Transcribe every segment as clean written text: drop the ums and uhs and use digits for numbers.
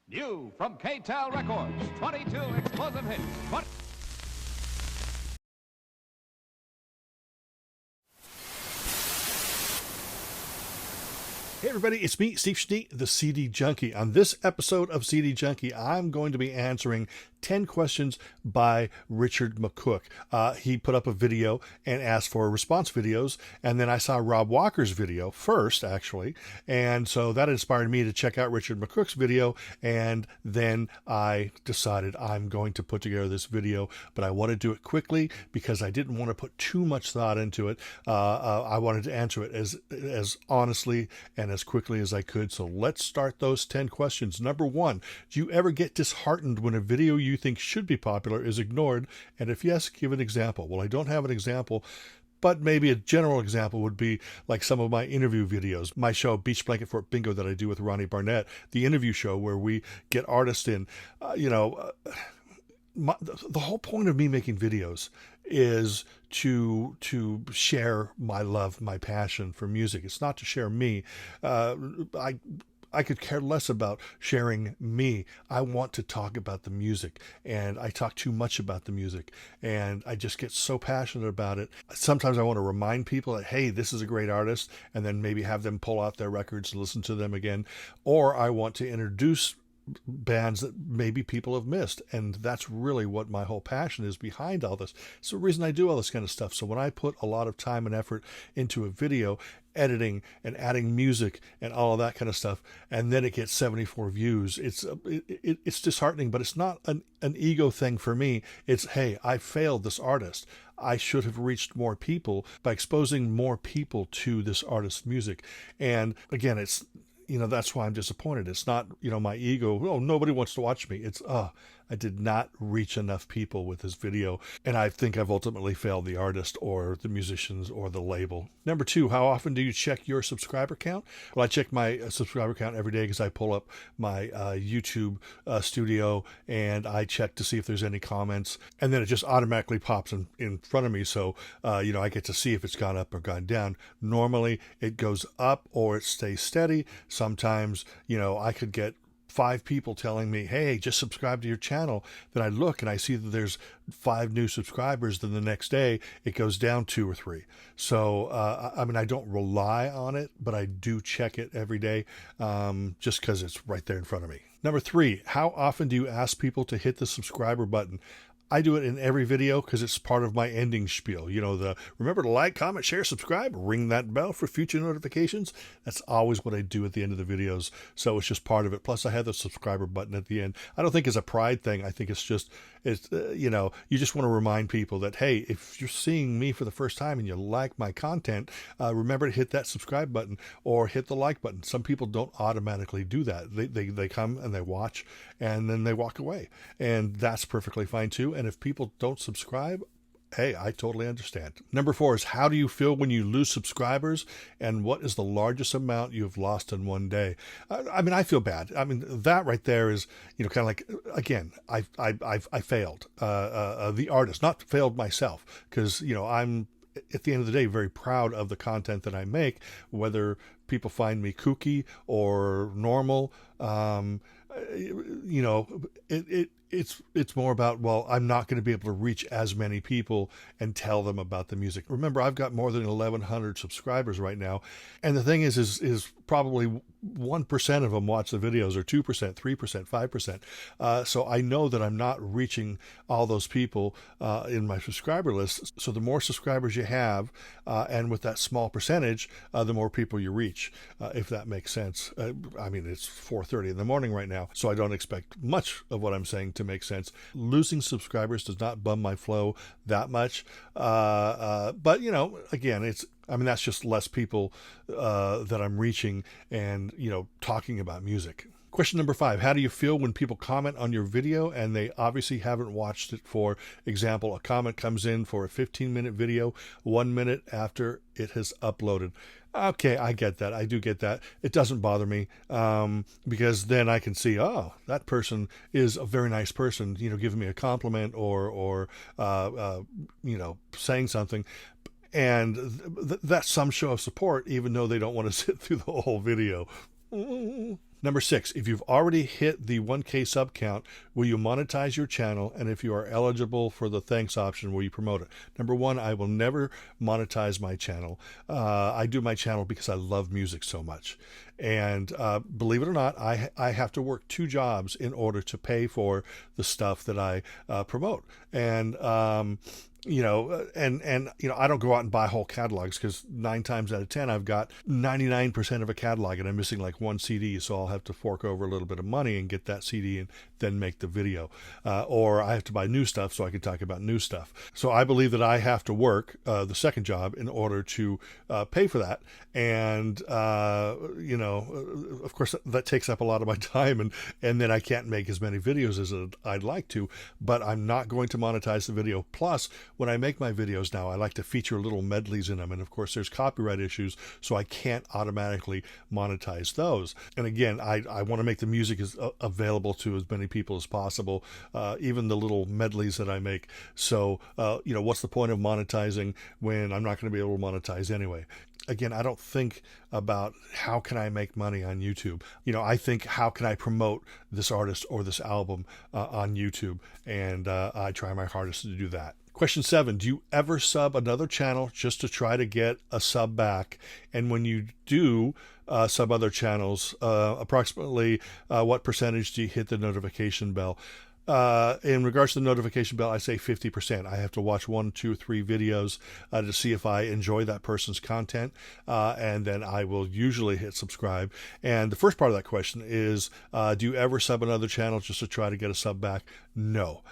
New from K-Tel Records, 22 explosive hits. Hey everybody, it's me, Steve Schneek, the CD Junkie. On this episode of CD Junkie, I'm going to be answering 10 questions by Richard McCook. He put up a video and asked for response videos, and then I saw Rob Walker's video first, actually, and so that inspired me to check out Richard McCook's video, and then I decided I'm going to put together this video, but I want to do it quickly because I didn't want to put too much thought into it. I wanted to answer it as honestly and as quickly as I could. So let's start those 10 questions. Number one, do you ever get disheartened when a video you think should be popular is ignored? And if yes, give an example. Well, I don't have an example, but maybe a general example would be like some of my interview videos. My show, Beach Blanket Fort Bingo, that I do with Ronnie Barnett, the interview show where we get artists in. The whole point of me making videos is to share my love, my passion for music. It's not to share me. I could care less about sharing me. I want to talk about the music, and I talk too much about the music, and I just get so passionate about it. Sometimes I want to remind people that, hey, this is a great artist, and then maybe have them pull out their records and listen to them again. Or I want to introduce bands that maybe people have missed, and that's really what my whole passion is behind all this. It's the reason I do all this kind of stuff. So when I put a lot of time and effort into a video, editing and adding music and all of that kind of stuff, and then it gets 74 views, it's disheartening. But it's not an ego thing for me. It's, hey, I failed this artist. I should have reached more people by exposing more people to this artist's music. And again, it's, that's why I'm disappointed. It's not, my ego, oh, nobody wants to watch me. It's, I did not reach enough people with this video. And I think I've ultimately failed the artist or the musicians or the label. Number two, how often do you check your subscriber count? Well, I check my subscriber count every day because I pull up my YouTube studio and I check to see if there's any comments. And then it just automatically pops in front of me. So, I get to see if it's gone up or gone down. Normally it goes up or it stays steady. Sometimes, I could get 5 people telling me, hey, just subscribe to your channel. Then I look and I see that there's 5 new subscribers. Then the next day it goes down 2 or 3. So, I don't rely on it, but I do check it every day just because it's right there in front of me. Number 3, how often do you ask people to hit the subscriber button? I do it in every video because it's part of my ending spiel. Remember to like, comment, share, subscribe, ring that bell for future notifications. That's always what I do at the end of the videos. So it's just part of it. Plus I have the subscriber button at the end. I don't think it's a pride thing. I think it's just, you just want to remind people that, hey, if you're seeing me for the first time and you like my content, remember to hit that subscribe button or hit the like button. Some people don't automatically do that. They come and they watch and then they walk away. And that's perfectly fine too. And if people don't subscribe, hey, I totally understand. Number 4 is, how do you feel when you lose subscribers, and what is the largest amount you've lost in one day? I feel bad. That right there is, kind of like, again, I failed the artist, not failed myself, because, I'm at the end of the day very proud of the content that I make, whether people find me kooky or normal. It's more about, well, I'm not going to be able to reach as many people and tell them about the music. Remember, I've got more than 1,100 subscribers right now. And the thing is probably 1% of them watch the videos, or 2%, 3%, 5%. So I know that I'm not reaching all those people in my subscriber list. So the more subscribers you have, and with that small percentage, the more people you reach, if that makes sense. It's 4:30 in the morning right now, so I don't expect much of what I'm saying to make sense. Losing subscribers does not bum my flow that much. But, again, that's just less people that I'm reaching and, talking about music. Question number 5, how do you feel when people comment on your video and they obviously haven't watched it? For example, a comment comes in for a 15-minute video 1 minute after it has uploaded. Okay, I get that. I do get that. It doesn't bother me because then I can see, oh, that person is a very nice person, giving me a compliment or saying something. And that's some show of support, even though they don't want to sit through the whole video. Number 6, if you've already hit the 1K sub count, will you monetize your channel? And if you are eligible for the thanks option, will you promote it? Number 1, I will never monetize my channel. I do my channel because I love music so much. And believe it or not, I have to work 2 jobs in order to pay for the stuff that I promote. And I don't go out and buy whole catalogs, because 9 times out of 10 I've got 99% of a catalog and I'm missing like 1 CD, so I'll have to fork over a little bit of money and get that CD and then make the video, or I have to buy new stuff so I can talk about new stuff. So I believe that I have to work the second job in order to pay for that, and of course that takes up a lot of my time, and then I can't make as many videos as I'd like to, but I'm not going to monetize the video. Plus, when I make my videos now, I like to feature little medleys in them. And of course, there's copyright issues, so I can't automatically monetize those. And again, I want to make the music as available to as many people as possible, even the little medleys that I make. So, what's the point of monetizing when I'm not going to be able to monetize anyway? Again, I don't think about how can I make money on YouTube. I think, how can I promote this artist or this album on YouTube? And I try my hardest to do that. Question 7, do you ever sub another channel just to try to get a sub back? And when you do sub other channels, approximately what percentage do you hit the notification bell? In regards to the notification bell, I say 50%. I have to watch 1, 2, 3 videos to see if I enjoy that person's content, and then I will usually hit subscribe. And the first part of that question is, do you ever sub another channel just to try to get a sub back? No,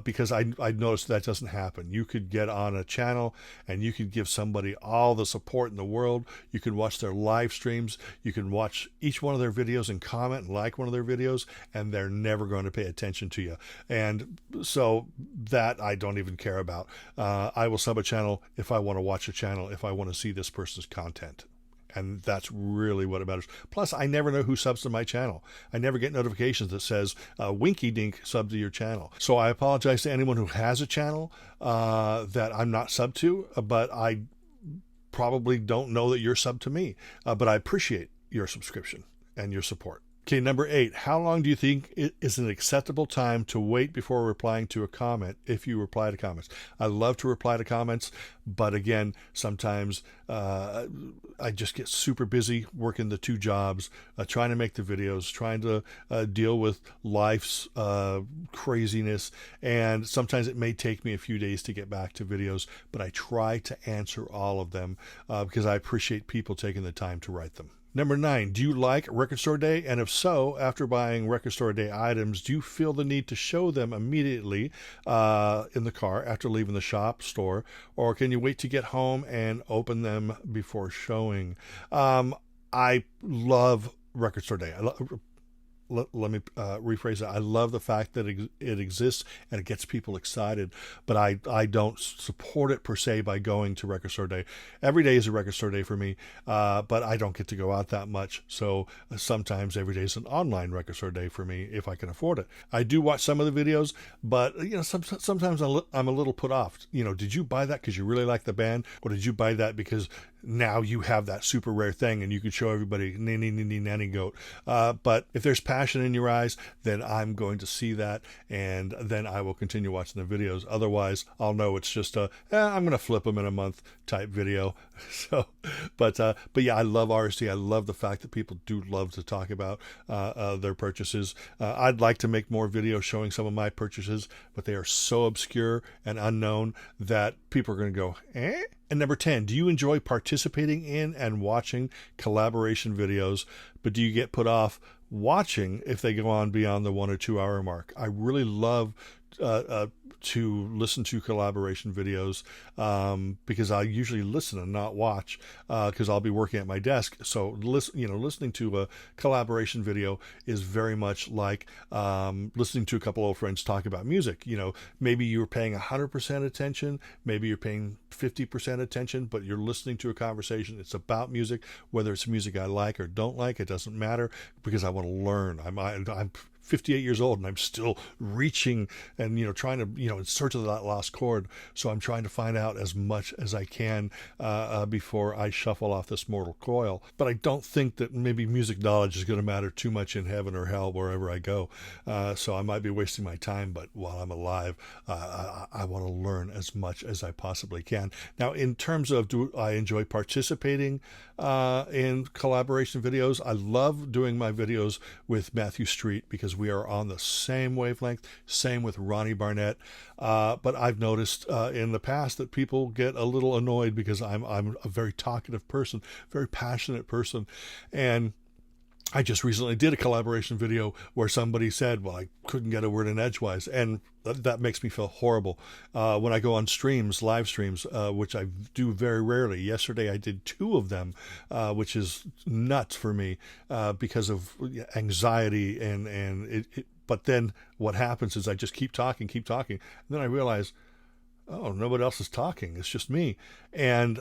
because I noticed that doesn't happen. You could get on a channel and you could give somebody all the support in the world. You can watch their live streams. You can watch each one of their videos and comment and like one of their videos, and they're never going to pay attention to you. And so that I don't even care about. I will sub a channel if I want to watch a channel, if I want to see this person's content. And that's really what it matters. Plus, I never know who subs to my channel. I never get notifications that says, Winky Dink sub to your channel. So I apologize to anyone who has a channel that I'm not sub to, but I probably don't know that you're sub to me. But I appreciate your subscription and your support. Okay, number 8, how long do you think it is an acceptable time to wait before replying to a comment if you reply to comments? I love to reply to comments, but again, sometimes I just get super busy working the 2 jobs, trying to make the videos, trying to deal with life's craziness, and sometimes it may take me a few days to get back to videos, but I try to answer all of them because I appreciate people taking the time to write them. Number 9, do you like Record Store Day? And if so, after buying Record Store Day items, do you feel the need to show them immediately in the car after leaving the shop store? Or can you wait to get home and open them before showing? I love Record Store Day. Let me rephrase that. I love the fact that it exists and it gets people excited, but I don't support it per se by going to Record Store Day. Every day is a Record Store Day for me, but I don't get to go out that much. So sometimes every day is an online Record Store Day for me if I can afford it. I do watch some of the videos, but sometimes I'm a little put off. Did you buy that because you really like the band, or did you buy that because now you have that super rare thing and you can show everybody nanny goat? But if there's passion in your eyes, then I'm going to see that, and then I will continue watching the videos. Otherwise, I'll know it's just I'm going to flip them in a month type video. So, but yeah, I love RSD. I love the fact that people do love to talk about their purchases. I'd like to make more videos showing some of my purchases, but they are so obscure and unknown that people are going to go, eh? And number 10, do you enjoy participating in and watching collaboration videos, but do you get put off watching if they go on beyond the 1 or 2 hour mark? I really love to listen to collaboration videos because I usually listen and not watch because I'll be working at my desk. So listening to a collaboration video is very much like listening to a couple old friends talk about music. Maybe you're paying 100% attention, maybe you're paying 50% attention, but you're listening to a conversation. It's about music, whether it's music I like or don't like, it doesn't matter, because I want to learn. I'm 58 years old and I'm still reaching and, trying to, in search of that lost chord. So I'm trying to find out as much as I can before I shuffle off this mortal coil. But I don't think that maybe music knowledge is going to matter too much in heaven or hell, wherever I go. So I might be wasting my time, but while I'm alive, I want to learn as much as I possibly can. Now, in terms of do I enjoy participating in collaboration videos, I love doing my videos with Matthew Street because we are on the same wavelength. Same with Ronnie Barnett. But I've noticed in the past that people get a little annoyed because I'm a very talkative person, very passionate person, and I just recently did a collaboration video where somebody said, well, I couldn't get a word in edgewise, and that makes me feel horrible. When I go on streams, live streams, which I do very rarely. Yesterday I did 2 of them, which is nuts for me because of anxiety and but then what happens is I just keep talking, and then I realize, oh, nobody else is talking. It's just me. And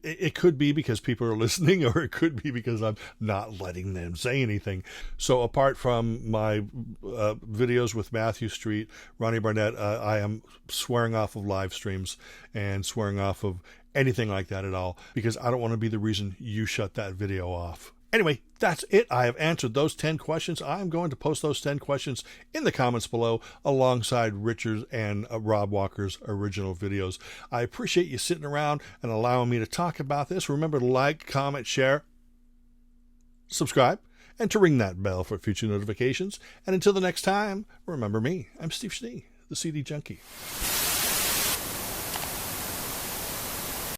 it could be because people are listening, or it could be because I'm not letting them say anything. So apart from my videos with Matthew Street, Ronnie Barnett, I am swearing off of live streams and swearing off of anything like that at all, because I don't want to be the reason you shut that video off. Anyway, that's it. I have answered those 10 questions. I'm going to post those 10 questions in the comments below alongside Richard and Rob Walker's original videos. I appreciate you sitting around and allowing me to talk about this. Remember to like, comment, share, subscribe, and to ring that bell for future notifications. And until the next time, remember me. I'm Steve Schnee, the CD Junkie.